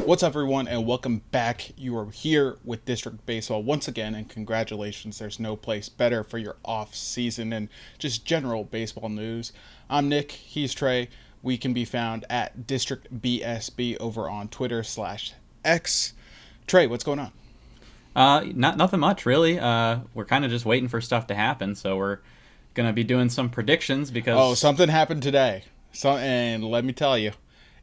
What's up, everyone, and welcome back. You are here with District Baseball once again, and congratulations. There's no place better for your off season and just general baseball news. I'm Nick. He's Trey. We can be found at District BSB over on Twitter/X. Trey, what's going on? Nothing much, really. We're kind of just waiting for stuff to happen, so we're gonna be doing some predictions because Something happened today. And let me tell you,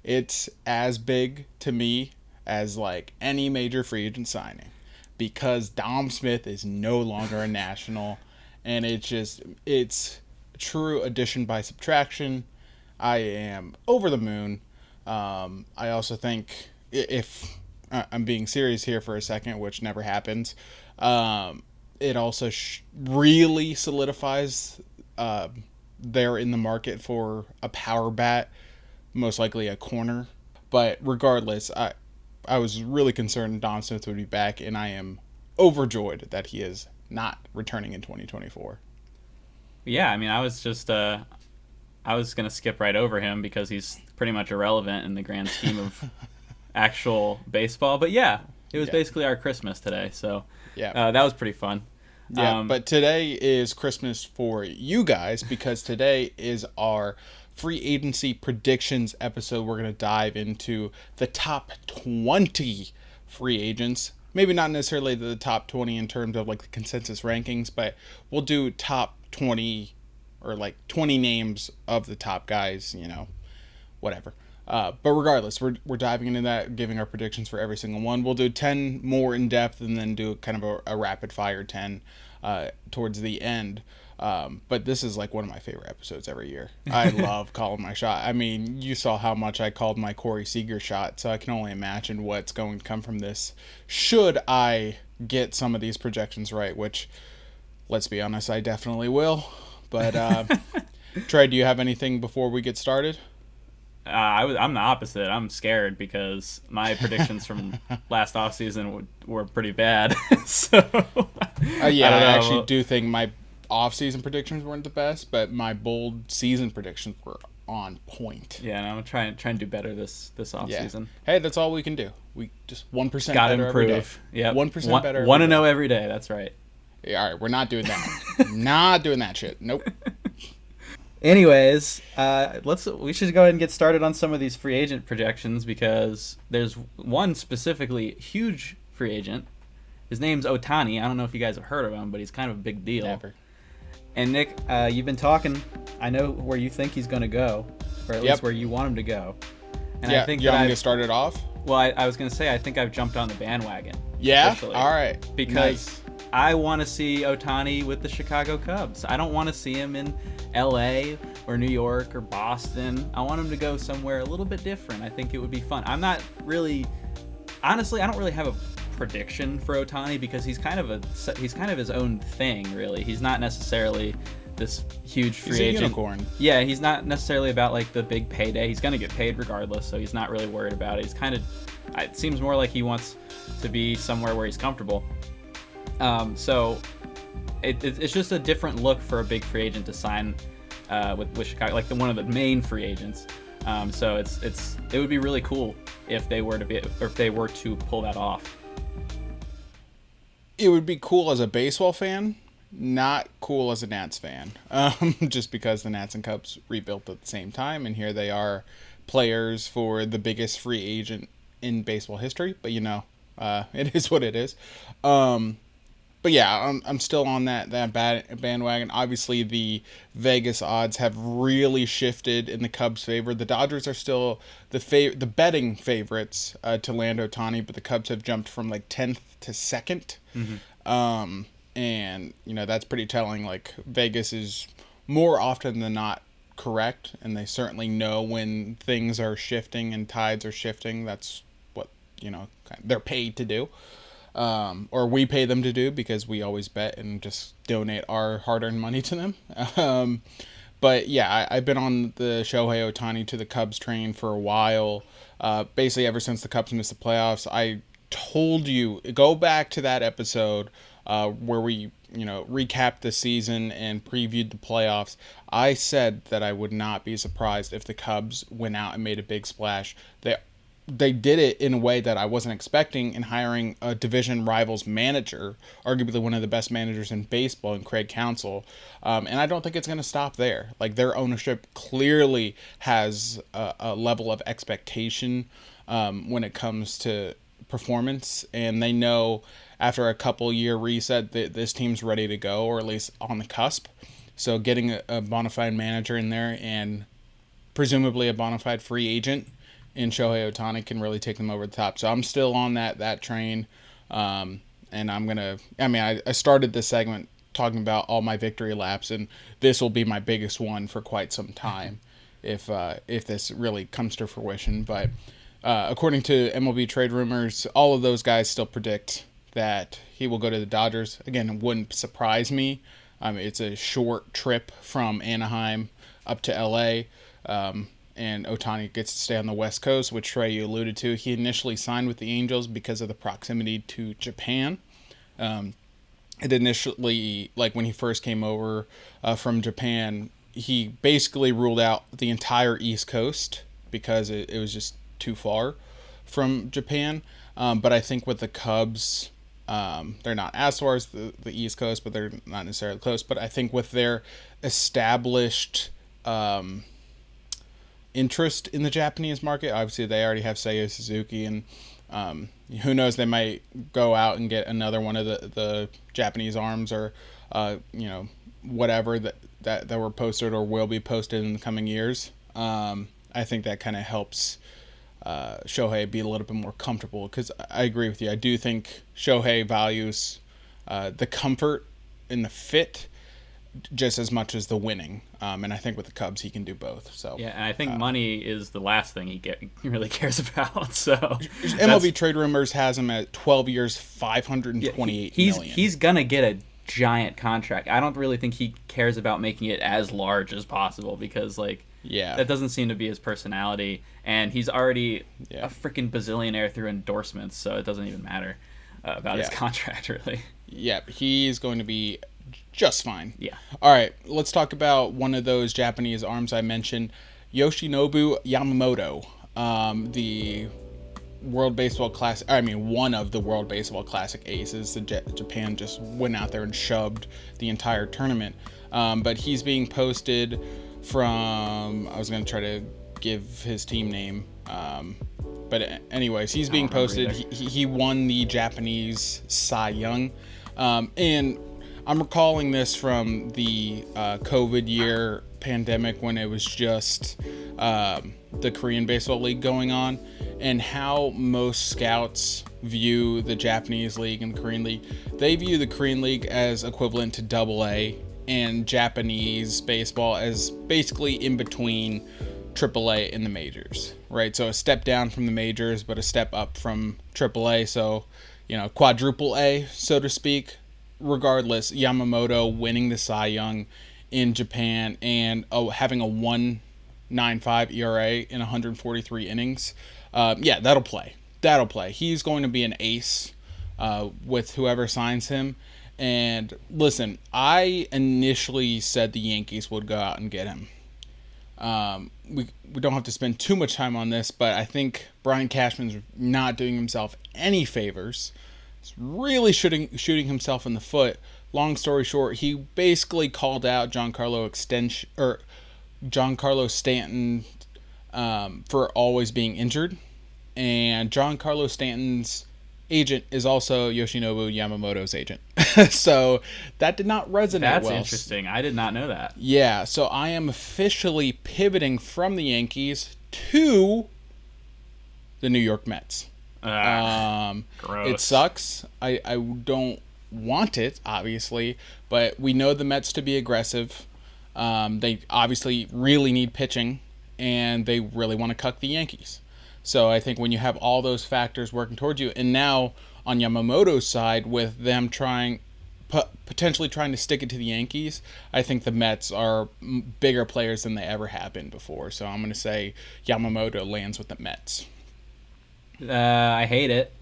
it's as big to me as like any major free agent signing, because Dom Smith is no longer a national, and it's true addition by subtraction. I am over the moon. I also think, if I'm being serious here for a second, which never happens, it also really solidifies they're in the market for a power bat, most likely a corner. But regardless, I was really concerned Dom Smith would be back, and I am overjoyed that he is not returning in 2024. yeah, I mean, I was gonna skip right over him because he's pretty much irrelevant in the grand scheme of actual baseball. But yeah, it was basically our Christmas today, so that was pretty fun. Yeah, but today is Christmas for you guys, because today is our free agency predictions episode. We're going to dive into the top 20 free agents. Maybe not necessarily the top 20 in terms of like the consensus rankings, but we'll do top 20 or like 20 names of the top guys, whatever. But regardless, we're diving into that, giving our predictions for every single one. We'll do 10 more in depth and then do kind of a rapid fire 10 towards the end. But this is like one of my favorite episodes every year. I love calling my shot. I mean, you saw how much I called my Corey Seager shot, so I can only imagine what's going to come from this should I get some of these projections right, which, let's be honest, I definitely will. But Trey, do you have anything before we get started? I'm the opposite. I'm scared because my predictions from last offseason were pretty bad. So I actually do think my off-season predictions weren't the best, but my bold season predictions were on point. Yeah, and I'm trying to do better this off-season. Hey, that's all we can do. We just 1% Gotta better improve. every day. Yeah, 1% better. 1-0 every day. That's right. Yeah, all right, we're not doing that. Not doing that shit. Nope. Anyways, we should go ahead and get started on some of these free agent projections, because there's one specifically huge free agent. His name's Ohtani. I don't know if you guys have heard of him, but he's kind of a big deal. Never. And Nick, you've been talking. I know where you think he's going to go, or at least where you want him to go. And yeah, I think you want me to start it off? Well, I was going to say, I think I've jumped on the bandwagon. Yeah? Officially, all right. Because nice. I want to see Ohtani with the Chicago Cubs. I don't want to see him in LA or New York or Boston. I want him to go somewhere a little bit different. I think it would be fun. Honestly, I don't really have a prediction for Ohtani, because he's kind of his own thing, really. He's not necessarily this huge free agent. He's a unicorn. Yeah, he's not necessarily about like the big payday. He's going to get paid regardless, so he's not really worried about it. It seems more like he wants to be somewhere where he's comfortable. So it's just a different look for a big free agent to sign with Chicago, like one of the main free agents. So it would be really cool if they were to pull that off. It would be cool as a baseball fan, not cool as a Nats fan. Just because the Nats and Cubs rebuilt at the same time, and here they are, players for the biggest free agent in baseball history. But it is what it is. But yeah, I'm still on that bandwagon. Obviously, the Vegas odds have really shifted in the Cubs' favor. The Dodgers are still the betting favorites to land Ohtani, but the Cubs have jumped from like 10th to 2nd. Mm-hmm. And that's pretty telling. Like, Vegas is more often than not correct, and they certainly know when things are shifting and tides are shifting. That's what they're paid to do. Or we pay them to do, because we always bet and just donate our hard-earned money to them. But yeah, I've been on the Shohei Ohtani to the Cubs train for a while. Basically ever since the Cubs missed the playoffs. I told you, go back to that episode where we recapped the season and previewed the playoffs. I said that I would not be surprised if the Cubs went out and made a big splash. They they did it in a way that I wasn't expecting in hiring a division rivals manager, arguably one of the best managers in baseball, in Craig Counsell. And I don't think it's going to stop there. Like, their ownership clearly has a level of expectation when it comes to performance, and they know after a couple year reset that this team's ready to go, or at least on the cusp. So getting a bona fide manager in there and presumably a bona fide free agent in Shohei Ohtani can really take them over the top. So I'm still on that train. And I started this segment talking about all my victory laps, and this will be my biggest one for quite some time if this really comes to fruition. But according to MLB trade rumors, all of those guys still predict that he will go to the Dodgers. Again, it wouldn't surprise me. It's a short trip from Anaheim up to LA. And Ohtani gets to stay on the West Coast, which Trey, you alluded to. He initially signed with the Angels because of the proximity to Japan. It initially, like when he first came over from Japan, he basically ruled out the entire East Coast because it was just too far from Japan. But I think with the Cubs, they're not as far as the East Coast, but they're not necessarily close. But I think with their established interest in the Japanese market, obviously they already have Seiya Suzuki, and who knows, they might go out and get another one of the Japanese arms, or whatever that were posted or will be posted in the coming years. I think that kind of helps Shohei be a little bit more comfortable, because I agree with you. I do think Shohei values the comfort and the fit just as much as the winning, and I think with the Cubs he can do both. So yeah, and I think money is the last thing he really cares about. So MLB trade rumors has him at 12 years, $528 million. He's gonna get a giant contract. I don't really think he cares about making it as large as possible, because that doesn't seem to be his personality, and he's already a freaking bazillionaire through endorsements, so it doesn't even matter about his contract, really. Yeah, he's going to be just fine. Yeah. All right, let's talk about one of those Japanese arms I mentioned, Yoshinobu Yamamoto, the World Baseball Classic. One of the World Baseball Classic aces. Japan just went out there and shoved the entire tournament. But he's being posted from, I was going to try to give his team name. But anyways, he's being posted. He won the Japanese Cy Young. And I'm recalling this from the COVID year pandemic, when it was just the Korean Baseball League going on, and how most scouts view the Japanese League and the Korean League. They view the Korean League as equivalent to AA, and Japanese baseball as basically in between AAA and the majors, right? So a step down from the majors, but a step up from AAA. So, quadruple A, so to speak. Regardless, Yamamoto winning the Cy Young in Japan and having a 1.95 ERA in 143 innings. That'll play. He's going to be an ace with whoever signs him. And listen, I initially said the Yankees would go out and get him. We don't have to spend too much time on this, but I think Brian Cashman's not doing himself any favors. He's really shooting himself in the foot. Long story short, he basically called out Giancarlo Stanton for always being injured, and Giancarlo Stanton's agent is also Yoshinobu Yamamoto's agent. So that did not resonate well. That's interesting. I did not know that. Yeah, so I am officially pivoting from the Yankees to the New York Mets. Gross. It sucks. I don't want it, obviously, but we know the Mets to be aggressive. They obviously really need pitching, and they really want to cuck the Yankees. So I think when you have all those factors working towards you, and now on Yamamoto's side with them potentially trying to stick it to the Yankees, I think the Mets are bigger players than they ever have been before. So I'm going to say Yamamoto lands with the Mets. I hate it,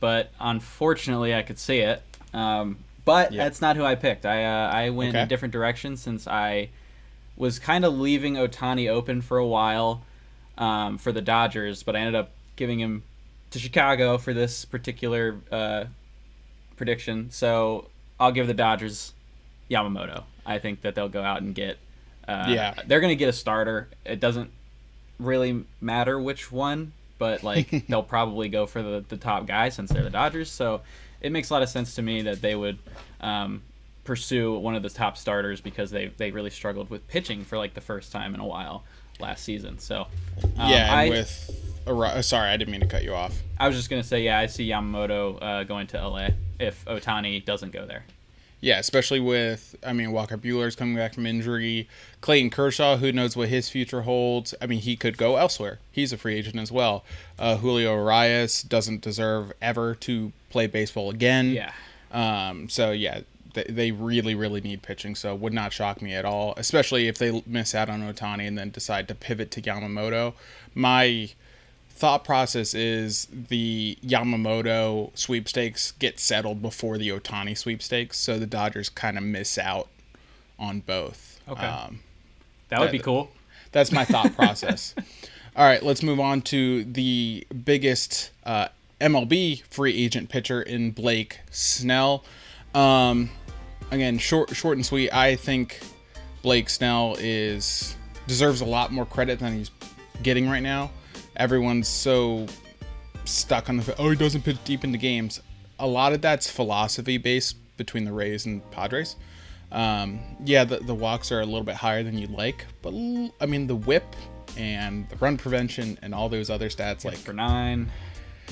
but unfortunately I could see it. But that's not who I picked. I went in a different direction, since I was kind of leaving Ohtani open for a while for the Dodgers, but I ended up giving him to Chicago for this particular prediction. So I'll give the Dodgers Yamamoto. I think that they'll go out and get. They're going to get a starter. It doesn't really matter which one, but like they'll probably go for the top guy since they're the Dodgers. So it makes a lot of sense to me that they would pursue one of the top starters because they really struggled with pitching for like the first time in a while last season. So sorry, I didn't mean to cut you off. I was just going to say, I see Yamamoto going to LA if Ohtani doesn't go there. Yeah, especially with, Walker Buehler's coming back from injury. Clayton Kershaw, who knows what his future holds. He could go elsewhere. He's a free agent as well. Julio Urias doesn't deserve ever to play baseball again. Yeah. They really, really need pitching, so it would not shock me at all, especially if they miss out on Ohtani and then decide to pivot to Yamamoto. My thought process is the Yamamoto sweepstakes get settled before the Ohtani sweepstakes, so the Dodgers kind of miss out on both. Okay. That would be cool. That's my thought process. All right, let's move on to the biggest MLB free agent pitcher in Blake Snell. Again, short and sweet. I think Blake Snell deserves a lot more credit than he's getting right now. Everyone's so stuck on he doesn't pitch deep into games. A lot of that's philosophy based between the Rays and Padres. The walks are a little bit higher than you'd like, but the whip and the run prevention and all those other stats, like for 9,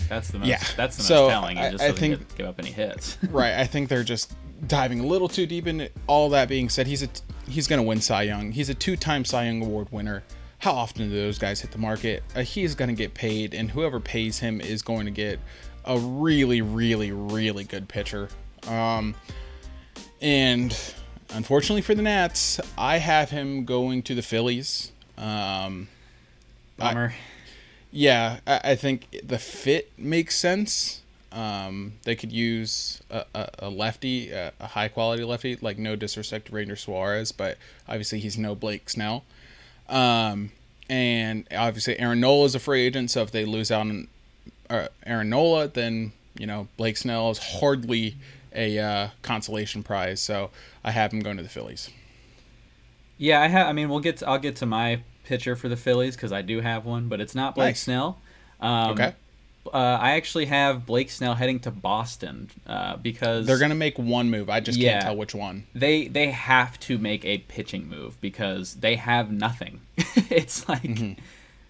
that's the most. Yeah. That's the most telling. He just doesn't give up any hits. Right. I think they're just diving a little too deep in it. All that being said, he's going to win Cy Young. He's a 2-time Cy Young Award winner. How often do those guys hit the market? He's going to get paid, and whoever pays him is going to get a really, really, really good pitcher. And unfortunately for the Nats, I have him going to the Phillies. Bummer. I think the fit makes sense. They could use a lefty, a high-quality lefty, like no disrespect to Ranger Suarez, but obviously he's no Blake Snell. And obviously Aaron Nola is a free agent, so if they lose out on Aaron Nola, then Blake Snell is hardly a consolation prize. So I have him going to the Phillies. Yeah, I'll get to my pitcher for the Phillies because I do have one, but it's not Blake Snell. Okay. I actually have Blake Snell heading to Boston because they're going to make one move. I just can't tell which one. They have to make a pitching move because they have nothing. It's like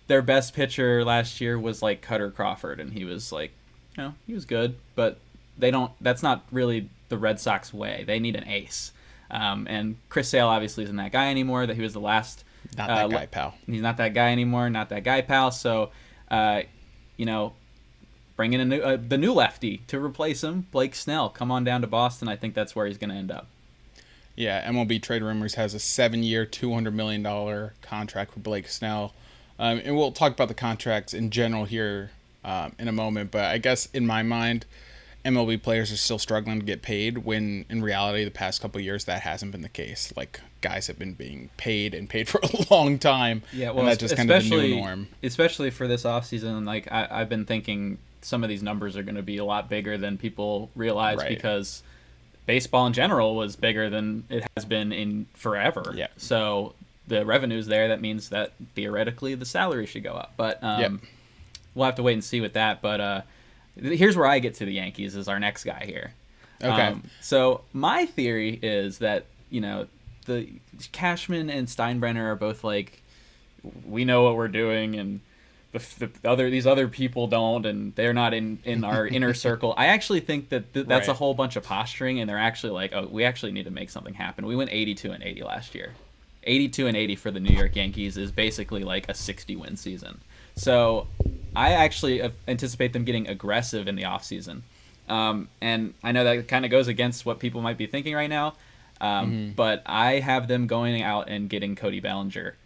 their best pitcher last year was like Cutter Crawford, and he was like, he was good, but they don't. That's not really the Red Sox way. They need an ace. And Chris Sale obviously isn't that guy anymore. That he was the last. Not that guy, pal. He's not that guy anymore. Not that guy, pal. So, bring in the new lefty to replace him, Blake Snell. Come on down to Boston. I think that's where he's going to end up. Yeah, MLB Trade Rumors has a 7-year, $200 million contract for Blake Snell. And we'll talk about the contracts in general here in a moment. But I guess in my mind, MLB players are still struggling to get paid when in reality the past couple of years that hasn't been the case. Like guys have been being paid for a long time. Yeah, well, and that's just kind of the new norm. Especially for this offseason, like I've been thinking some of these numbers are going to be a lot bigger than people realize because baseball in general was bigger than it has been in forever. Yeah. So the revenue's there. That means that theoretically the salary should go up. But we'll have to wait and see with that. But here's where I get to the Yankees is our next guy here. Okay. So my theory is that, the Cashman and Steinbrenner are both like, we know what we're doing and these other people don't, and they're not in our inner circle. I actually think that that's a whole bunch of posturing, and they're actually like, oh, we actually need to make something happen. We went 82-80 last year. 82-80 for the New York Yankees is basically like a 60-win season. So I actually anticipate them getting aggressive in the offseason. And I know that kind of goes against what people might be thinking right now, but I have them going out and getting Cody Bellinger.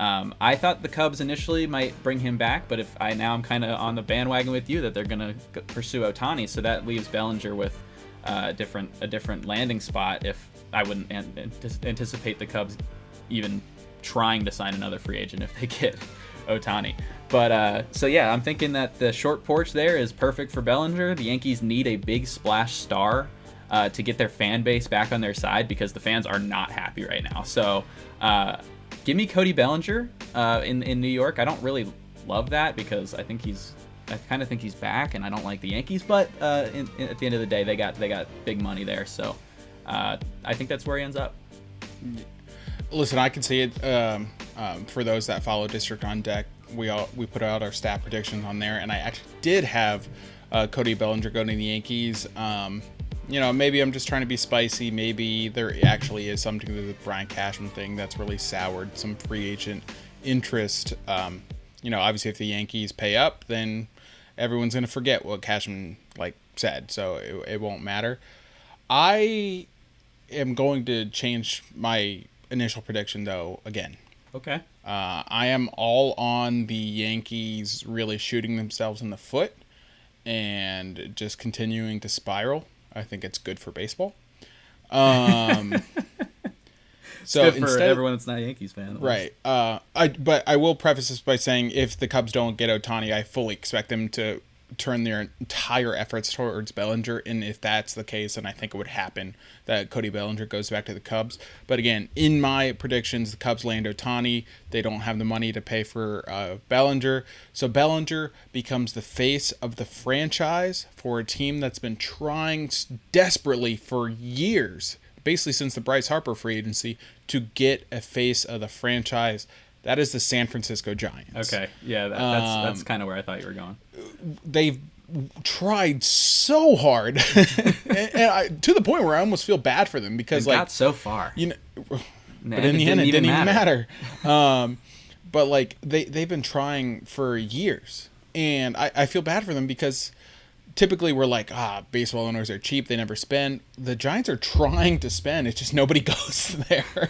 I thought the Cubs initially might bring him back, but I'm kind of on the bandwagon with you that they're going to pursue Ohtani, so that leaves Bellinger with a different landing spot. If I wouldn't anticipate the Cubs even trying to sign another free agent if they get Ohtani. But so yeah, I'm thinking that the short porch there is perfect for Bellinger. The Yankees need a big splash star to get their fan base back on their side because the fans are not happy right now. So give me Cody Bellinger in New York. I don't really love that because I kind of think he's back, and I don't like the Yankees. But at the end of the day, they got big money there, so I think that's where he ends up. Listen, I can see it. For those that follow District on Deck, we put out our stat predictions on there, and I actually did have Cody Bellinger going to the Yankees. Maybe I'm just trying to be spicy. Maybe there actually is something to the Brian Cashman thing that's really soured some free agent interest. Obviously, if the Yankees pay up, then everyone's going to forget what Cashman said, so it won't matter. I am going to change my initial prediction, though, again. Okay. I am all on the Yankees really shooting themselves in the foot and just continuing to spiral. I think it's good for baseball. So good for everyone that's not a Yankees fan. Right. But I will preface this by saying if the Cubs don't get Ohtani, I fully expect them to turn their entire efforts towards Bellinger. And if that's the case, then I think it would happen that Cody Bellinger goes back to the Cubs. But again, in my predictions, the Cubs land Ohtani. They don't have the money to pay for Bellinger. So Bellinger becomes the face of the franchise for a team that's been trying desperately for years, basically since the Bryce Harper free agency, to get a face of the franchise. That is the San Francisco Giants. Okay, yeah, that's kind of where I thought you were going. They've tried so hard, and to the point where I almost feel bad for them because they got so far. But in the end, it didn't even matter. But they've been trying for years, and I feel bad for them because typically we're like, baseball owners are cheap, they never spend. The Giants are trying to spend, it's just nobody goes there.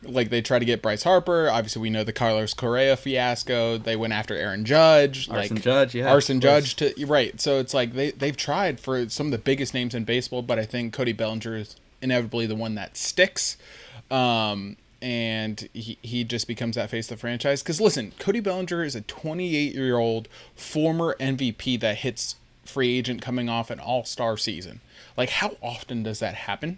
They try to get Bryce Harper. Obviously, we know the Carlos Correa fiasco. They went after Aaron Judge. Arson Judge. Right. So it's they've tried for some of the biggest names in baseball, but I think Cody Bellinger is inevitably the one that sticks. And he just becomes that face of the franchise. Because listen, Cody Bellinger is a 28-year-old former MVP that hits free agent coming off an all-star season. How often does that happen?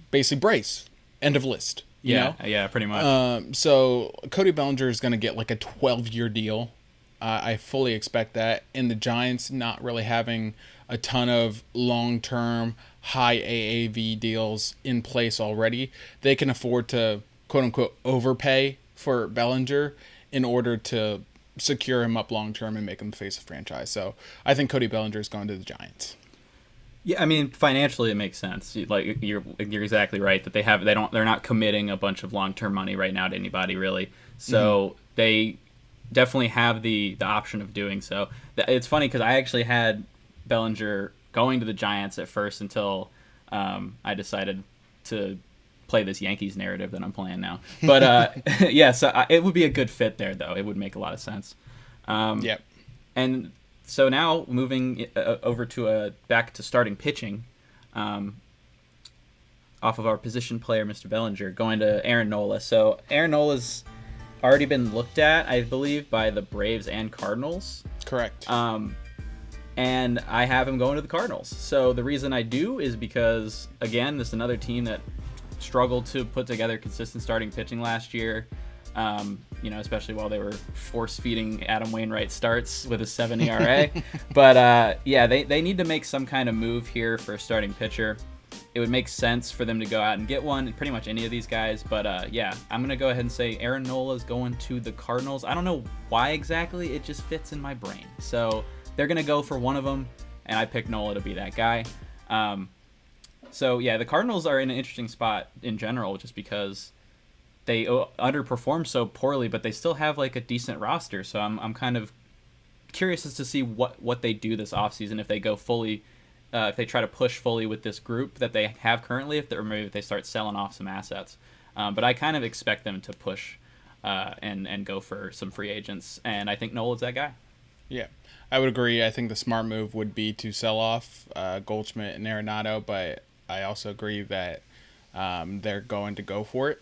Basically, brace. End of list. You know? Yeah, pretty much. So Cody Bellinger is going to get a 12-year deal. I fully expect that. And the Giants not really having a ton of long-term, high AAV deals in place already, they can afford to, quote-unquote, overpay for Bellinger in order to secure him up long-term and make him the face of the franchise. So I think Cody Bellinger is going to the Giants. Yeah, I mean, financially it makes sense. You're exactly right that they're not committing a bunch of long-term money right now to anybody really. So they definitely have the option of doing so. It's funny because I actually had Bellinger going to the Giants at first until I decided to play this Yankees narrative that I'm playing now. But it would be a good fit there though. It would make a lot of sense. Yep. And so now moving over to back to starting pitching, off of our position player, Mr. Bellinger, going to Aaron Nola. So Aaron Nola's already been looked at, I believe, by the Braves and Cardinals. Correct. And I have him going to the Cardinals. So the reason I do is because, again, this is another team that struggled to put together consistent starting pitching last year. Especially while they were force-feeding Adam Wainwright starts with a 7 ERA. But, they need to make some kind of move here for a starting pitcher. It would make sense for them to go out and get one, pretty much any of these guys. But, I'm going to go ahead and say Aaron Nola is going to the Cardinals. I don't know why exactly. It just fits in my brain. So they're going to go for one of them, and I picked Nola to be that guy. The Cardinals are in an interesting spot in general just because they underperform so poorly, but they still have a decent roster. So I'm kind of curious as to see what they do this offseason, if they go fully, if they try to push fully with this group that they have currently, or maybe if they start selling off some assets. But I kind of expect them to push and go for some free agents, and I think Nola's that guy. Yeah, I would agree. I think the smart move would be to sell off Goldschmidt and Arenado, but I also agree that they're going to go for it.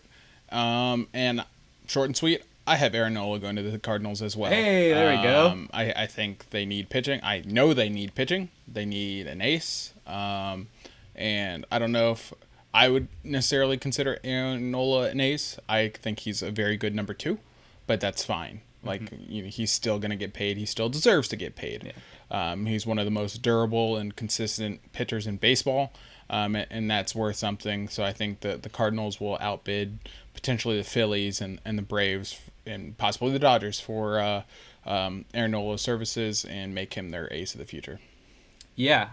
And short and sweet, I have Aaron Nola going to the Cardinals as well. Hey, there we go. I think they need pitching. I know they need pitching. They need an ace. And I don't know if I would necessarily consider Aaron Nola an ace. I think he's a very good number 2, but that's fine. Like, he's still going to get paid. He still deserves to get paid. Yeah. He's one of the most durable and consistent pitchers in baseball, and that's worth something. So I think that the Cardinals will outbid potentially the Phillies and the Braves and possibly the Dodgers for Aaron Nola's services and make him their ace of the future. Yeah,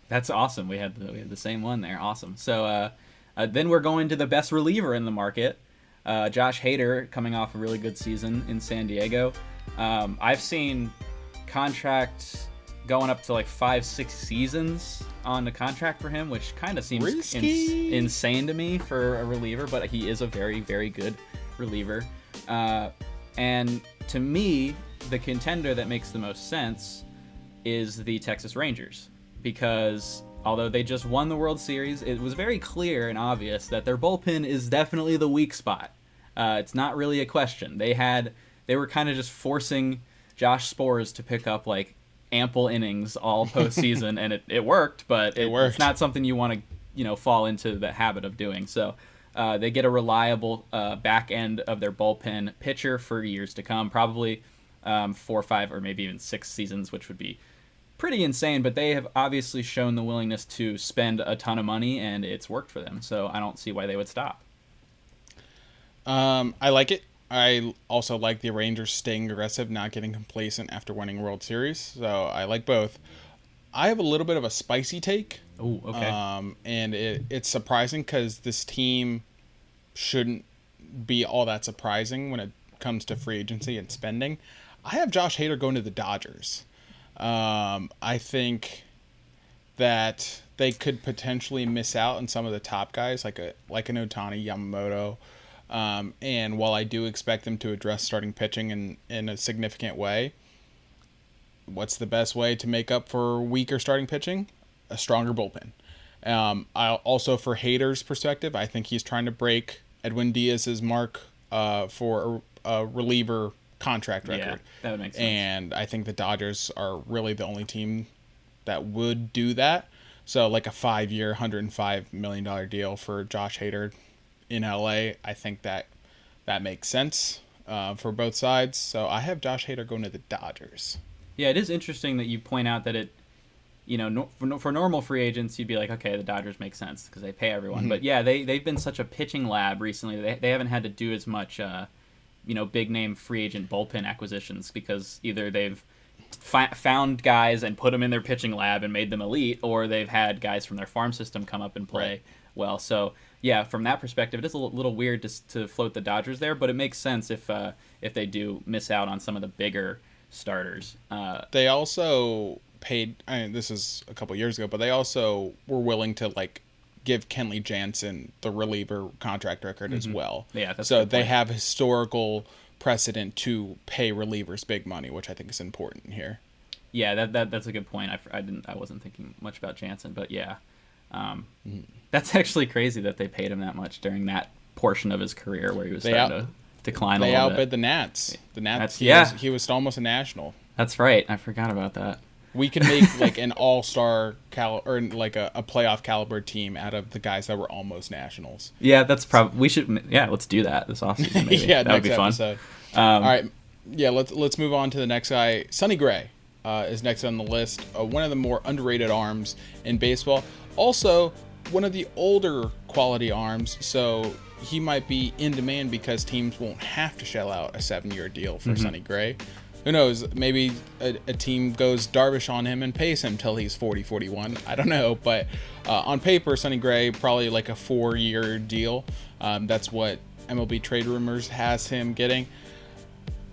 that's awesome. We had the same one there. Awesome. So then we're going to the best reliever in the market. Josh Hader coming off a really good season in San Diego. I've seen contracts going up to like 5-6 seasons on the contract for him, which kind of seems insane to me for a reliever, but he is a very, very good reliever. And to me, the contender that makes the most sense is the Texas Rangers, because although they just won the World Series, it was very clear and obvious that their bullpen is definitely the weak spot. It's not really a question. They were kind of just forcing Josh Sborz to pick up like ample innings all postseason, and it worked, but it's not something you want to fall into the habit of doing. So they get a reliable back end of their bullpen pitcher for years to come, probably 4 or 5 or maybe even 6 seasons, which would be pretty insane. But they have obviously shown the willingness to spend a ton of money, and it's worked for them. So I don't see why they would stop. I like it. I also like the Rangers staying aggressive, not getting complacent after winning World Series. So I like both. I have a little bit of a spicy take. Oh, okay. And it's surprising because this team shouldn't be all that surprising when it comes to free agency and spending. I have Josh Hader going to the Dodgers. I think that they could potentially miss out on some of the top guys, like an Ohtani, Yamamoto. And while I do expect them to address starting pitching in a significant way, what's the best way to make up for weaker starting pitching? A stronger bullpen. I also, for Hader's perspective, I think he's trying to break Edwin Diaz's mark for a reliever contract record. Yeah, that would make sense. And I think the Dodgers are really the only team that would do that. So like a 5-year, $105 million deal for Josh Hader in LA, I think that makes sense for both sides. So I have Josh Hader going to the Dodgers. Yeah, it is interesting that you point out that it, for normal free agents, you'd be like, okay, the Dodgers make sense because they pay everyone. Mm-hmm. But yeah, they've been such a pitching lab recently. They haven't had to do as much, big name free agent bullpen acquisitions because either they've found guys and put them in their pitching lab and made them elite, or they've had guys from their farm system come up and play well. So yeah, from that perspective, it is a little weird to float the Dodgers there, but it makes sense if they do miss out on some of the bigger starters. They also paid, this is a couple years ago, but they also were willing to give Kenley Jansen the reliever contract record as well. Yeah, that's so they have historical precedent to pay relievers big money, which I think is important here. Yeah, that's a good point. I wasn't thinking much about Jansen, but yeah. That's actually crazy that they paid him that much during that portion of his career where he was starting to decline a little bit. They outbid the Nats. He was almost a national. That's right. I forgot about that. We can make an all-star or a playoff caliber team out of the guys that were almost nationals. Yeah, that's probably we should. Yeah, let's do that this offseason. Maybe. Yeah, that would be fun. All right, yeah, let's move on to the next guy. Sonny Gray is next on the list. One of the more underrated arms in baseball. Also, one of the older quality arms. So he might be in demand because teams won't have to shell out a 7-year deal for Sonny Gray. Who knows? Maybe a team goes Darvish on him and pays him till he's 40, 41. I don't know. But on paper, Sonny Gray, probably like a 4-year deal. That's what MLB trade rumors has him getting.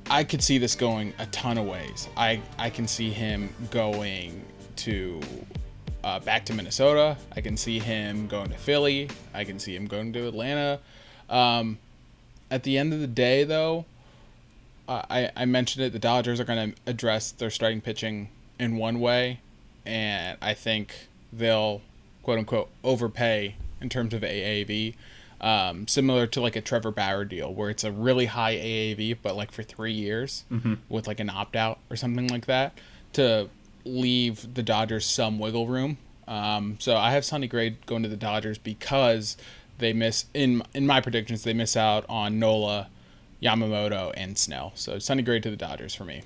I could see this going a ton of ways. I can see him going to back to Minnesota. I can see him going to Philly. I can see him going to Atlanta. At the end of the day, though, I mentioned it, the Dodgers are going to address their starting pitching in one way, and I think they'll, quote-unquote, overpay in terms of AAV. similar to like a Trevor Bauer deal where it's a really high AAV, but like for 3 years with like an opt out or something like that to leave the Dodgers some wiggle room. So I have Sonny Gray going to the Dodgers because they miss in my predictions. They miss out on Nola, Yamamoto, and Snell. So Sonny Gray to the Dodgers for me.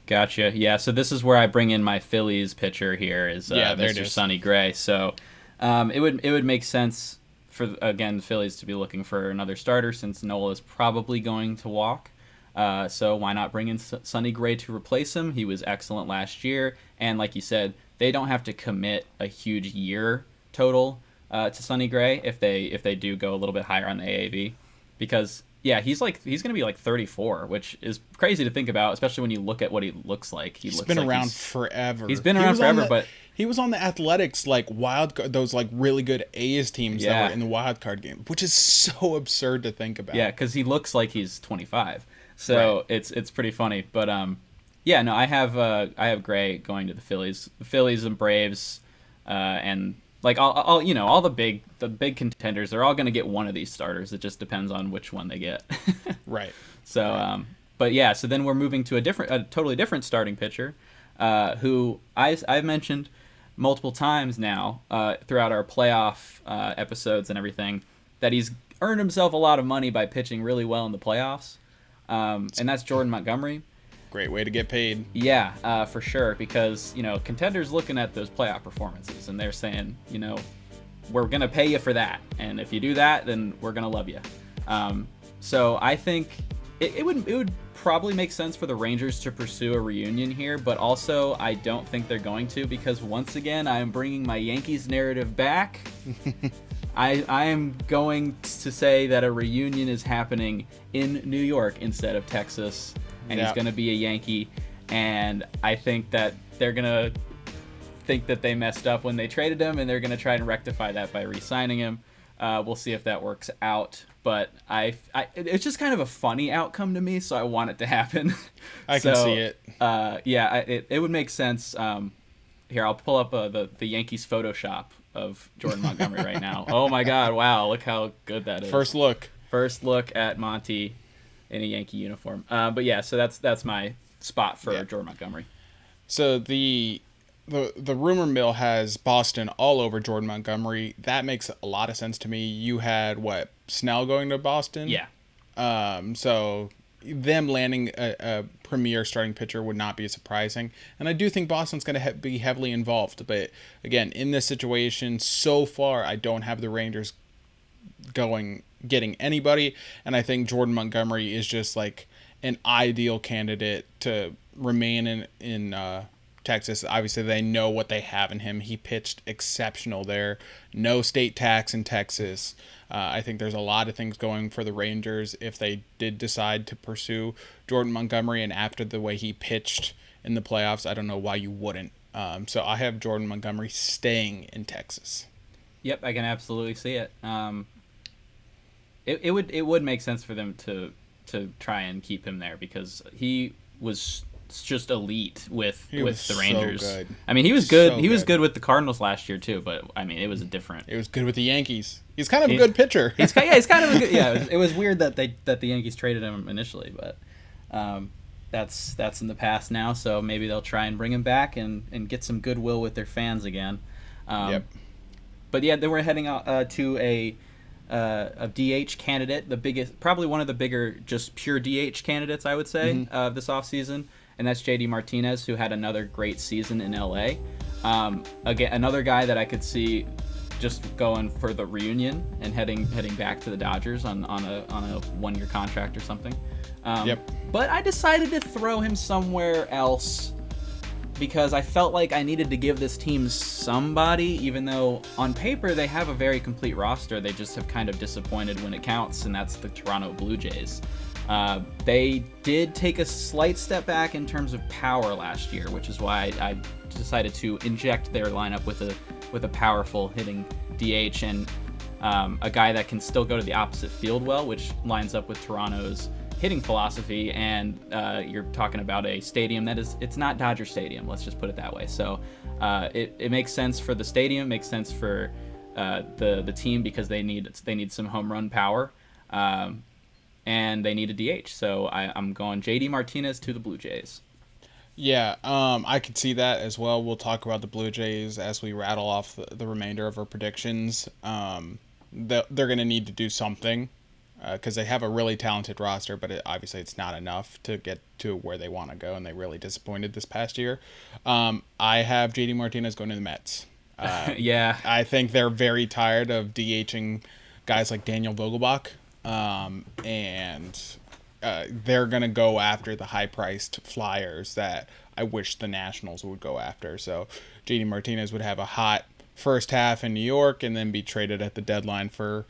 Gotcha. Yeah. So this is where I bring in my Phillies pitcher here is Mr. Sonny Gray. So it would make sense for the Phillies to be looking for another starter since Nola is probably going to walk. So why not bring in Sonny Gray to replace him? He was excellent last year, and like you said, they don't have to commit a huge year total to Sonny Gray if they do go a little bit higher on the AAV, because he's going to be like 34, which is crazy to think about, especially when you look at what he looks like. He's been around forever. He's been around forever, but he was on the Athletics like those like really good A's teams that were in the wild card game, which is so absurd to think about. Yeah, because he looks like he's 25. So right. It's pretty funny, but I have Gray going to the Phillies and Braves, and like all the big contenders. They're all going to get one of these starters. It just depends on which one they get. Right. So, so then we're moving to a totally different starting pitcher, who I've mentioned multiple times now throughout our playoff episodes and everything, that he's earned himself a lot of money by pitching really well in the playoffs. And that's Jordan Montgomery. Great way to get paid. Yeah, for sure. Because, contenders looking at those playoff performances and they're saying, we're going to pay you for that. And if you do that, then we're going to love you. So I think it would probably make sense for the Rangers to pursue a reunion here. But also, I don't think they're going to, because once again, I am bringing my Yankees narrative back. I am going to say that a reunion is happening in New York instead of Texas, and he's going to be a Yankee, and I think that they're going to think that they messed up when they traded him, and they're going to try and rectify that by re-signing him. We'll see if that works out, but it's just kind of a funny outcome to me, so I want it to happen. I can see it. It would make sense. Here, I'll pull up the Yankees Photoshop of Jordan Montgomery right now. Oh my God! Wow, look how good that is. First look at Monty in a Yankee uniform. So that's my spot for Jordan Montgomery. So the rumor mill has Boston all over Jordan Montgomery. That makes a lot of sense to me. You had Snell going to Boston? Yeah. So them landing a premier starting pitcher would not be surprising. And I do think Boston's going to be heavily involved. But again, in this situation, so far, I don't have the Rangers getting anybody. And I think Jordan Montgomery is just like an ideal candidate to remain in Texas. Obviously, they know what they have in him. He pitched exceptional there. No state tax in Texas. I think there's a lot of things going for the Rangers if they did decide to pursue Jordan Montgomery, and after the way he pitched in the playoffs, I don't know why you wouldn't. So I have Jordan Montgomery staying in Texas. Yep, I can absolutely see it. It would make sense for them to try and keep him there, because he was just elite with the Rangers. So good. I mean, he was good. He was good with the Cardinals last year too, but I mean, it was different. It was good with the Yankees. He's kind of a good pitcher. He's kind of a good. Yeah, it was weird that the Yankees traded him initially, but that's in the past now. So maybe they'll try and bring him back and get some goodwill with their fans again. Yep. But yeah, then we're heading out to a DH candidate, probably one of the bigger, just pure DH candidates, I would say, this offseason. And that's JD Martinez, who had another great season in LA. Again, another guy that I could see just going for the reunion and heading back to the Dodgers on a 1-year contract or something. But I decided to throw him somewhere else because I felt like I needed to give this team somebody, even though on paper they have a very complete roster. They just have kind of disappointed when it counts, and that's the Toronto Blue Jays. They did take a slight step back in terms of power last year, which is why I decided to inject their lineup with a powerful hitting DH and a guy that can still go to the opposite field well, which lines up with Toronto's hitting philosophy. And you're talking about a stadium it's not Dodger Stadium, let's just put it that way. So it makes sense for the stadium, makes sense for the team because they need some home run power, and they need a DH. So I'm going JD Martinez to the Blue Jays. Yeah, I could see that as well. We'll talk about the Blue Jays as we rattle off the remainder of our predictions. They're going to need to do something because they have a really talented roster, but obviously it's not enough to get to where they want to go, and they really disappointed this past year. I have JD Martinez going to the Mets. Yeah. I think they're very tired of DHing guys like Daniel Vogelbach, and they're going to go after the high-priced flyers that I wish the Nationals would go after. So JD Martinez would have a hot first half in New York and then be traded at the deadline for,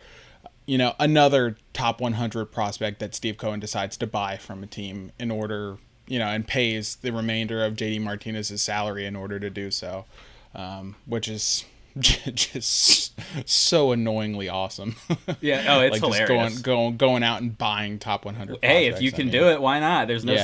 another top 100 prospect that Steve Cohen decides to buy from a team in order, and pays the remainder of JD Martinez's salary in order to do so, which is just so annoyingly awesome. Yeah. Oh, it's like hilarious. Just going out and buying top 100. Hey, if you can do it, why not? There's no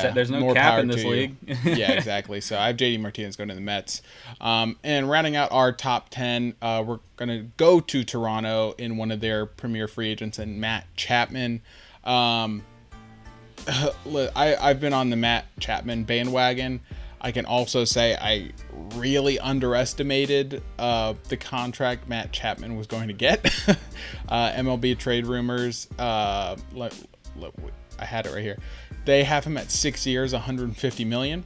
cap in this league. Yeah, exactly. So I have JD Martinez going to the Mets. And rounding out our top 10, we're going to go to Toronto in one of their premier free agents, and Matt Chapman. I've been on the Matt Chapman bandwagon. I can also say I really underestimated the contract Matt Chapman was going to get. MLB trade rumors. I had it right here. They have him at 6 years, $150 million.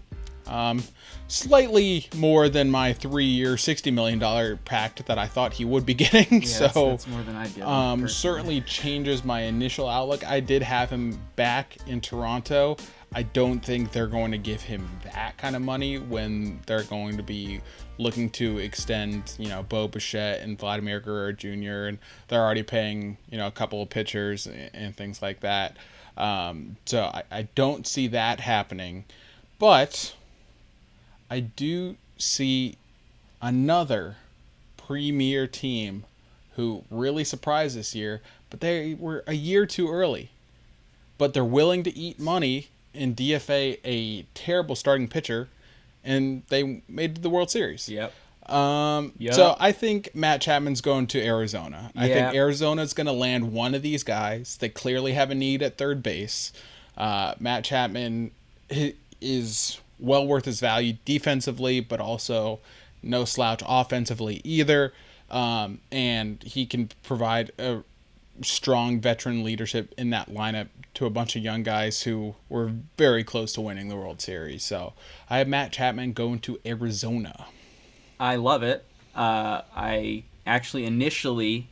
Slightly more than my 3-year, $60 million pact that I thought he would be getting. Yeah, that's more than I'd get. Certainly changes my initial outlook. I did have him back in Toronto. I don't think they're going to give him that kind of money when they're going to be looking to extend, Bo Bichette and Vladimir Guerrero Jr. And they're already paying, a couple of pitchers and things like that. So I don't see that happening. But I do see another premier team who really surprised this year, but they were a year too early. But they're willing to eat money and DFA a terrible starting pitcher, and they made the World Series. Yep. So I think Matt Chapman's going to Arizona. I think Arizona's going to land one of these guys. They clearly have a need at third base. Matt Chapman is well worth his value defensively, but also no slouch offensively either. And he can provide a strong veteran leadership in that lineup to a bunch of young guys who were very close to winning the World Series. So I have Matt Chapman going to Arizona. I love it. I actually initially,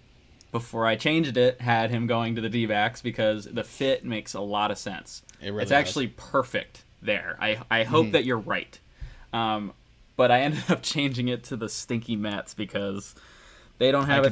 before I changed it, had him going to the D-backs because the fit makes a lot of sense. It's actually perfect there. I hope that you're right. But I ended up changing it to the stinky Mets because they don't have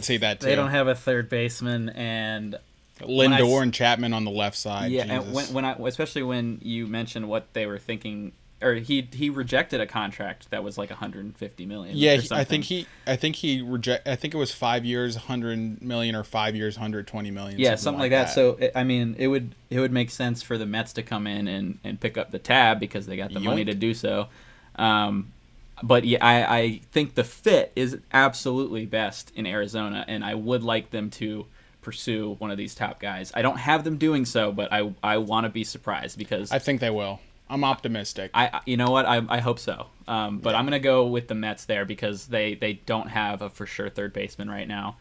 they don't have a third baseman, and Lindor and Chapman on the left side. Yeah, Jesus. and especially when you mentioned what they were thinking, or he rejected a contract that was like $150 million. Yeah, I think it was 5 years, $100 million, or 5 years, $120 million. Yeah, something like that. So I mean, it would make sense for the Mets to come in and pick up the tab because they got the money to do so. But yeah, I think the fit is absolutely best in Arizona, and I would like them to pursue one of these top guys. I don't have them doing so, but I want to be surprised because I think they will. I'm optimistic. You know what? I hope so. But I'm going to go with the Mets there because they don't have a for sure third baseman right now.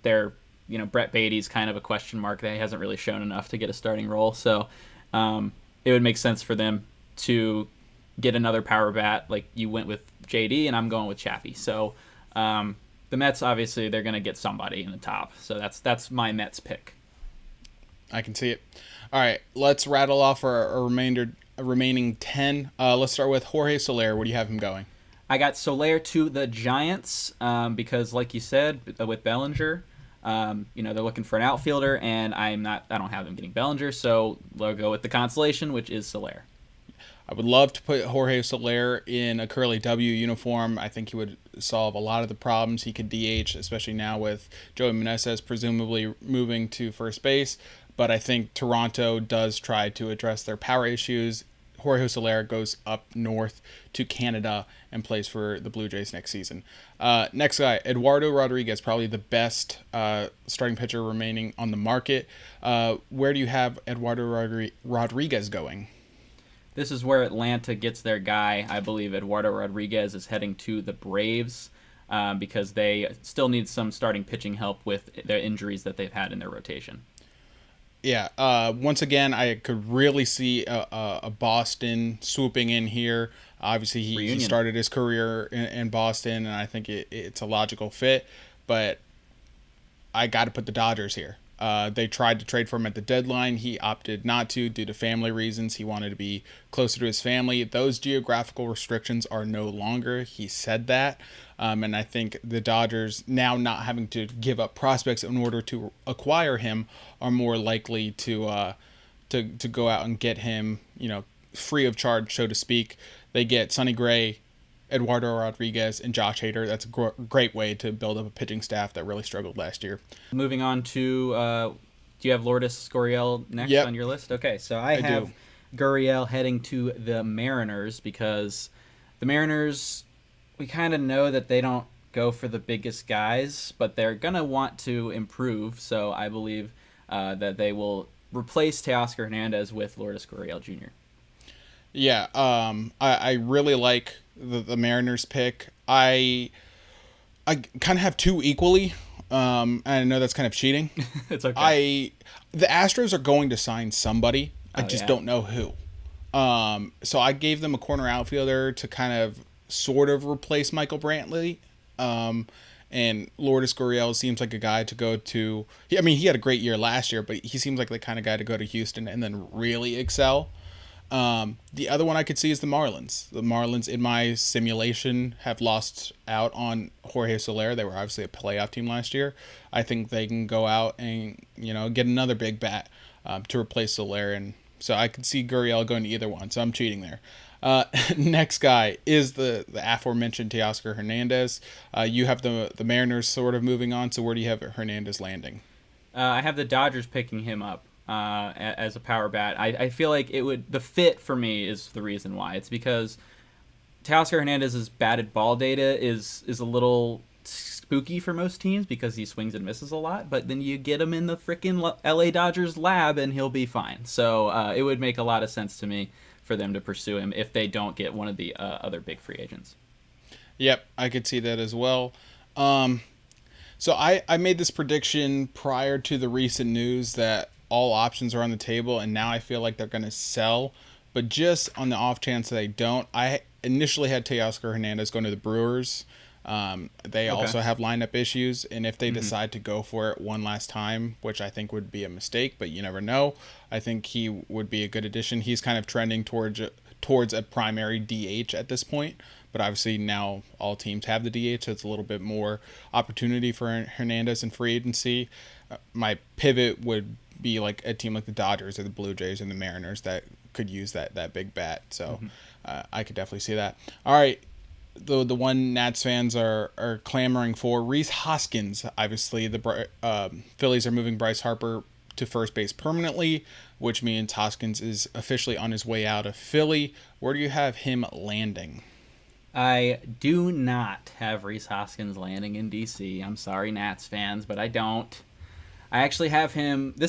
They're Brett Beatty's kind of a question mark. He hasn't really shown enough to get a starting role, so it would make sense for them to get another power bat like you went with JD, and I'm going with Chappie. So the Mets, obviously, they're going to get somebody in the top. So that's my Mets pick. I can see it. All right, let's rattle off our remaining 10. Let's start with Jorge Soler. Where do you have him going? I got Soler to the Giants because, like you said, with Bellinger, they're looking for an outfielder, and I don't have them getting Bellinger, so we'll go with the consolation, which is Soler. I would love to put Jorge Soler in a Curly W uniform. I think he would solve a lot of the problems. He could DH, especially now with Joey Meneses presumably moving to first base. But I think Toronto does try to address their power issues Jorge Soler goes up north to Canada and plays for the Blue Jays next season. Next guy, Eduardo Rodriguez, probably the best starting pitcher remaining on the market. Where do you have Eduardo Rodriguez going? This is where Atlanta gets their guy. I believe Eduardo Rodriguez is heading to the Braves because they still need some starting pitching help with their injuries that they've had in their rotation. Yeah, once again, I could really see a Boston swooping in here. Obviously, he started his career in Boston, and I think it's a logical fit. But I got to put the Dodgers here. They tried to trade for him at the deadline. He opted not to due to family reasons. He wanted to be closer to his family. Those geographical restrictions are no longer. He said that. And I think the Dodgers, now not having to give up prospects in order to acquire him, are more likely to go out and get him, free of charge, so to speak. They get Sonny Gray, Eduardo Rodriguez, and Josh Hader. That's a great way to build up a pitching staff that really struggled last year. Moving on to, do you have Lourdes Gurriel next on your list? Okay, so I have Gurriel heading to the Mariners because the Mariners, we kind of know that they don't go for the biggest guys, but they're going to want to improve, so I believe that they will replace Teoscar Hernandez with Lourdes Gurriel Jr. Yeah, I really like the Mariners pick. I kind of have two equally. I know that's kind of cheating. It's okay. The Astros are going to sign somebody. I just don't know who. So I gave them a corner outfielder to kind of sort of replace Michael Brantley. And Lourdes Gurriel seems like a guy to go to. He had a great year last year, but he seems like the kind of guy to go to Houston and then really excel. The other one I could see is the Marlins. The Marlins, in my simulation, have lost out on Jorge Soler. They were obviously a playoff team last year. I think they can go out and get another big bat to replace Soler, and so I could see Gurriel going to either one. So I'm cheating there. Next guy is the aforementioned Teoscar Hernandez. You have the Mariners sort of moving on. So where do you have Hernandez landing? I have the Dodgers picking him up. As a power bat. I feel like the fit for me is the reason why. It's because Teoscar Hernandez's batted ball data is a little spooky for most teams because he swings and misses a lot, but then you get him in the freaking LA Dodgers lab and he'll be fine. So it would make a lot of sense to me for them to pursue him if they don't get one of the other big free agents. Yep, I could see that as well. So I made this prediction prior to the recent news that all options are on the table, and now I feel like they're going to sell. But just on the off chance that they don't, I initially had Teoscar Hernandez going to the Brewers. They also have lineup issues, and if they decide to go for it one last time, which I think would be a mistake, but you never know, I think he would be a good addition. He's kind of trending towards a primary DH at this point, but obviously now all teams have the DH, so it's a little bit more opportunity for Hernandez in free agency. My pivot would be like a team like the Dodgers or the Blue Jays and the Mariners that could use that big bat. So I could definitely see that. All right. The one Nats fans are clamoring for, Rhys Hoskins. Obviously, the Phillies are moving Bryce Harper to first base permanently, which means Hoskins is officially on his way out of Philly. Where do you have him landing? I do not have Rhys Hoskins landing in DC. I'm sorry, Nats fans, but I don't. I actually have him. The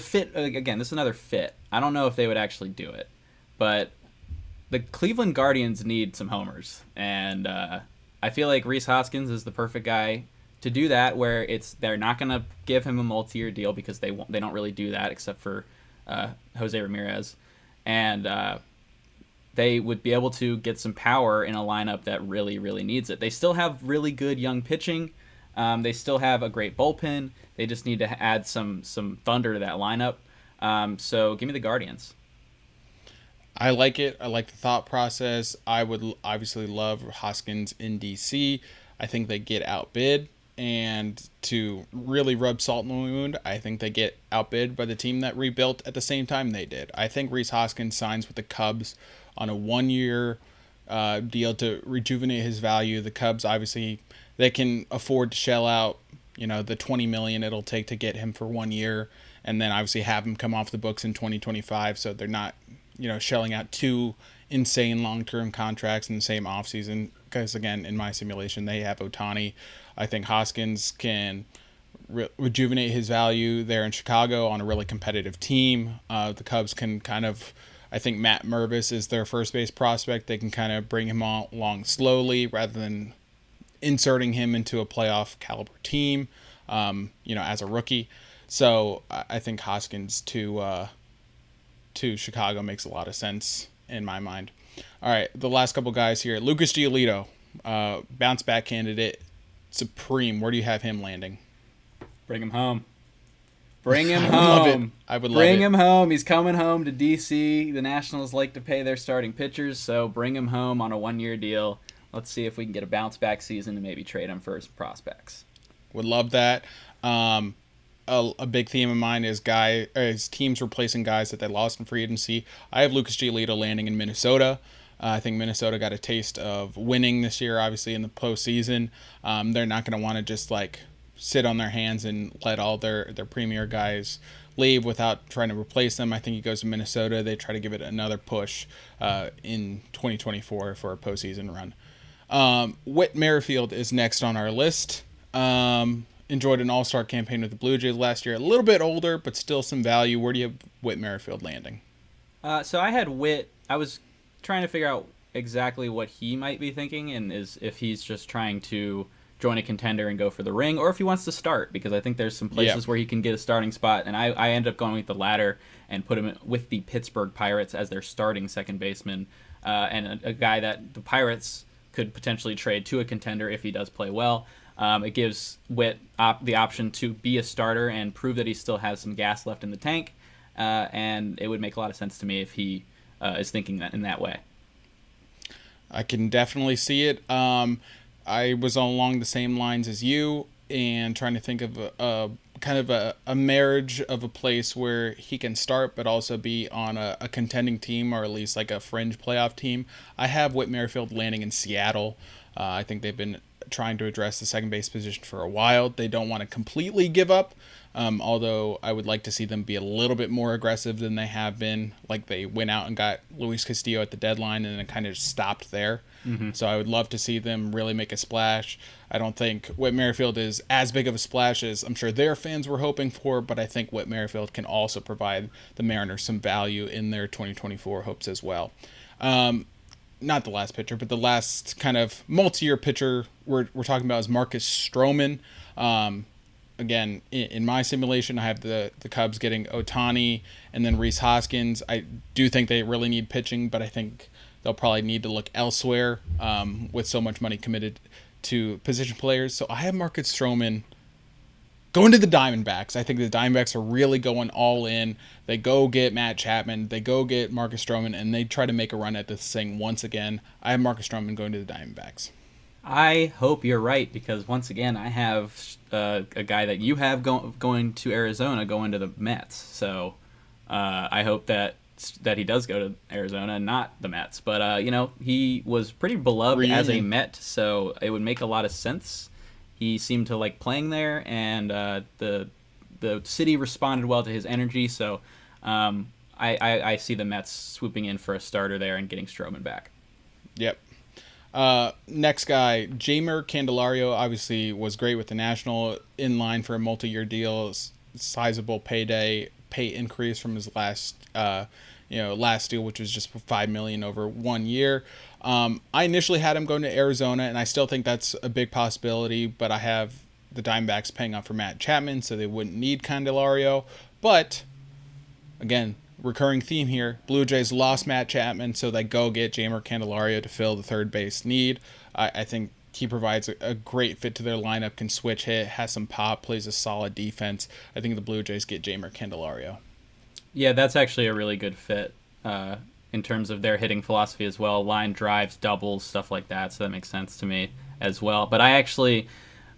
fit again. This is another fit. I don't know if they would actually do it, but the Cleveland Guardians need some homers, and I feel like Rhys Hoskins is the perfect guy to do that. Where they're not going to give him a multi-year deal because they don't really do that except for Jose Ramirez, and they would be able to get some power in a lineup that really, really needs it. They still have really good young pitching. They still have a great bullpen. They just need to add some thunder to that lineup. So give me the Guardians. I like it. I like the thought process. I would obviously love Hoskins in DC. I think they get outbid. And to really rub salt in the wound, I think they get outbid by the team that rebuilt at the same time they did. I think Rhys Hoskins signs with the Cubs on a 1-year deal to rejuvenate his value. The Cubs, obviously, they can afford to shell out the 20 million it'll take to get him for 1 year, and then obviously have him come off the books in 2025, so they're not shelling out two insane long-term contracts in the same offseason. Because again, in my simulation, they have Ohtani. I think Hoskins can rejuvenate his value there in Chicago on a really competitive team. The Cubs can I think Matt Mervis is their first base prospect. They can kind of bring him along slowly rather than inserting him into a playoff caliber team, as a rookie. So I think Hoskins to Chicago makes a lot of sense in my mind. All right, the last couple guys here. Lucas Giolito, bounce back candidate, supreme. Where do you have him landing? Bring him home. Bring him home. I would love it. Bring him home. He's coming home to D.C. The Nationals like to pay their starting pitchers, so bring him home on a 1-year deal. Let's see if we can get a bounce-back season and maybe trade him for his prospects. Would love that. A big theme of mine is teams replacing guys that they lost in free agency. I have Lucas Giolito landing in Minnesota. I think Minnesota got a taste of winning this year, obviously, in the postseason. They're not going to want to just sit on their hands and let all their premier guys leave without trying to replace them. I think he goes to Minnesota. They try to give it another push in 2024 for a postseason run. Whit Merrifield is next on our list. Enjoyed an all-star campaign with the Blue Jays last year. A little bit older, but still some value. Where do you have Whit Merrifield landing? So I had Whit. I was trying to figure out exactly what he might be thinking, and if he's just trying to join a contender and go for the ring, or if he wants to start, because I think there's some places where he can get a starting spot, and I ended up going with the latter and put him with the Pittsburgh Pirates as their starting second baseman, and a guy that the Pirates could potentially trade to a contender if he does play well. It gives Whit the option to be a starter and prove that he still has some gas left in the tank, and it would make a lot of sense to me if he is thinking that in that way. I can definitely see it. I was along the same lines as you and trying to think of a marriage of a place where he can start but also be on a contending team, or at least a fringe playoff team. I have Whit Merrifield landing in Seattle. I think they've been trying to address the second base position for a while. They don't want to completely give up, although I would like to see them be a little bit more aggressive than they have been. They went out and got Luis Castillo at the deadline and then it kind of just stopped there. Mm-hmm. So I would love to see them really make a splash. I don't think Whit Merrifield is as big of a splash as I'm sure their fans were hoping for, but I think Whit Merrifield can also provide the Mariners some value in their 2024 hopes as well. Not the last pitcher, but the last kind of multi-year pitcher we're talking about is Marcus Stroman. Again, in my simulation, I have the Cubs getting Ohtani and then Rhys Hoskins. I do think they really need pitching, but I think they'll probably need to look elsewhere with so much money committed to position players. So I have Marcus Stroman going to the Diamondbacks. I think the Diamondbacks are really going all in. They go get Matt Chapman. They go get Marcus Stroman, and they try to make a run at this thing once again. I have Marcus Stroman going to the Diamondbacks. I hope you're right, because once again, I have a guy that you have going to Arizona, going to the Mets. So I hope that he does go to Arizona and not the Mets. But, he was pretty beloved as a Met, so it would make a lot of sense. He seemed to like playing there, and the city responded well to his energy. So I see the Mets swooping in for a starter there and getting Stroman back. Yep. Next guy, Jeimer Candelario, obviously was great with the National, in line for a multi-year deal, sizable pay increase from his last deal, which was just $5 million over 1 year. I initially had him going to Arizona, and I still think that's a big possibility, but I have the Diamondbacks paying off for Matt Chapman, so they wouldn't need Candelario. But, again, recurring theme here, Blue Jays lost Matt Chapman, so they go get Jeimer Candelario to fill the third base need. I think he provides a great fit to their lineup, can switch hit, has some pop, plays a solid defense. I think the Blue Jays get Jeimer Candelario. Yeah, that's actually a really good fit in terms of their hitting philosophy as well. Line drives, doubles, stuff like that, so that makes sense to me as well. But I actually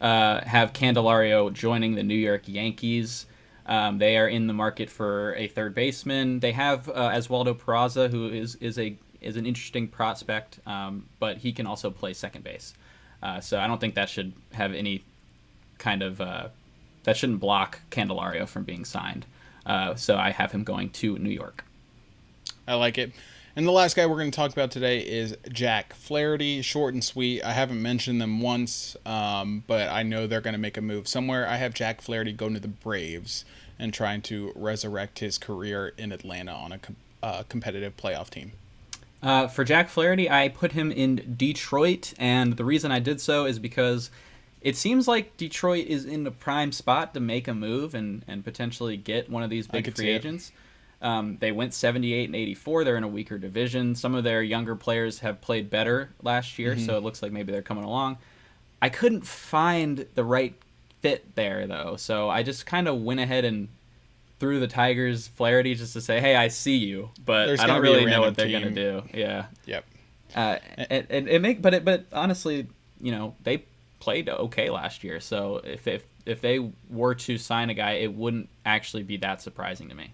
have Candelario joining the New York Yankees. They are in the market for a third baseman. They have Oswaldo Peraza, who is an interesting prospect, but he can also play second base. So I don't think that should have any block Candelario from being signed. So I have him going to New York. I like it. And the last guy we're going to talk about today is Jack Flaherty. Short and sweet. I haven't mentioned them once, but I know they're going to make a move somewhere. I have Jack Flaherty going to the Braves and trying to resurrect his career in Atlanta on a competitive playoff team. For Jack Flaherty, I put him in Detroit, and the reason I did so is because it seems like Detroit is in the prime spot to make a move and potentially get one of these big free agents. They went 78 and 84. They're in a weaker division. Some of their younger players have played better last year, so it looks like maybe they're coming along. I couldn't find the right fit there, though, so I just kind of went ahead and threw the Tigers Flaherty just to say, hey, I see you, but I don't really know what they're going to do. Yeah. Yep. But honestly, they played okay last year, so if they were to sign a guy, it wouldn't actually be that surprising to me.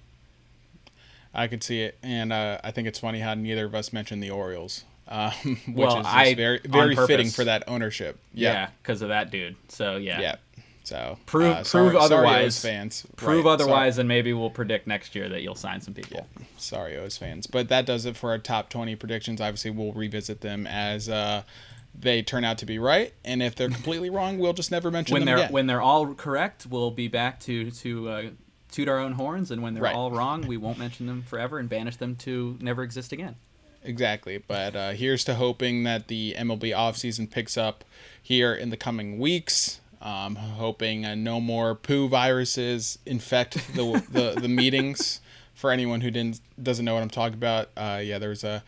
I could see it, and I think it's funny how neither of us mentioned the Orioles, which well, is just very fitting for that ownership. Yeah, because of that dude. So yeah. Yeah. So prove otherwise. Sorry, O's fans. Prove otherwise, and maybe we'll predict next year that you'll sign some people. Yeah. Sorry, O's fans. But that does it for our top 20 predictions. Obviously, we'll revisit them as they turn out to be right, and if they're completely wrong, we'll just never mention them again. When they're all correct, we'll be back to toot our own horns, and when they're all wrong, we won't mention them forever and banish them to never exist again. Exactly, but here's to hoping that the MLB offseason picks up here in the coming weeks. Hoping no more poo viruses infect the meetings. For anyone who doesn't know what I'm talking about, there's a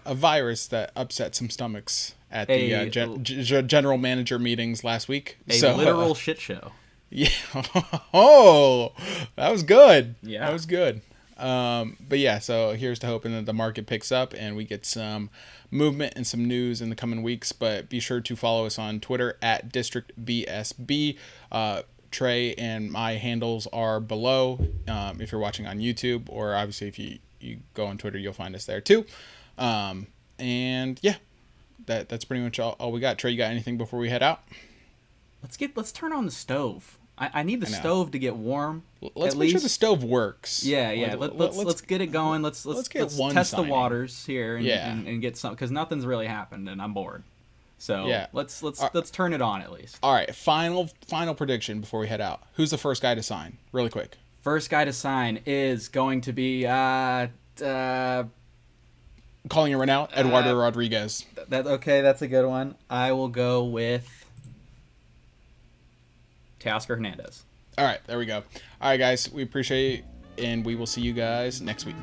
virus that upset some stomachs at the general manager meetings last week. Literal shit show. Yeah. Oh, that was good. Yeah. That was good. But yeah, so here's to hoping that the market picks up and we get some movement and some news in the coming weeks. But be sure to follow us on Twitter at DistrictBSB. Trey and my handles are below if you're watching on YouTube, or obviously if you go on Twitter, you'll find us there too. And yeah, that's pretty much all we got. Trey, you got anything before we head out? Let's turn on the stove. I need the stove to get warm. Let's make sure the stove works. Yeah. Let's get it going. Let's test the waters here and get some, because nothing's really happened and I'm bored. So yeah. let's turn it on at least. All right, final prediction before we head out. Who's the first guy to sign? Really quick. First guy to sign is going to be calling it right now, Eduardo Rodriguez. That's a good one. I will go with Teoscar Hernandez. All right, there we go. All right, guys, we appreciate it, and we will see you guys next week.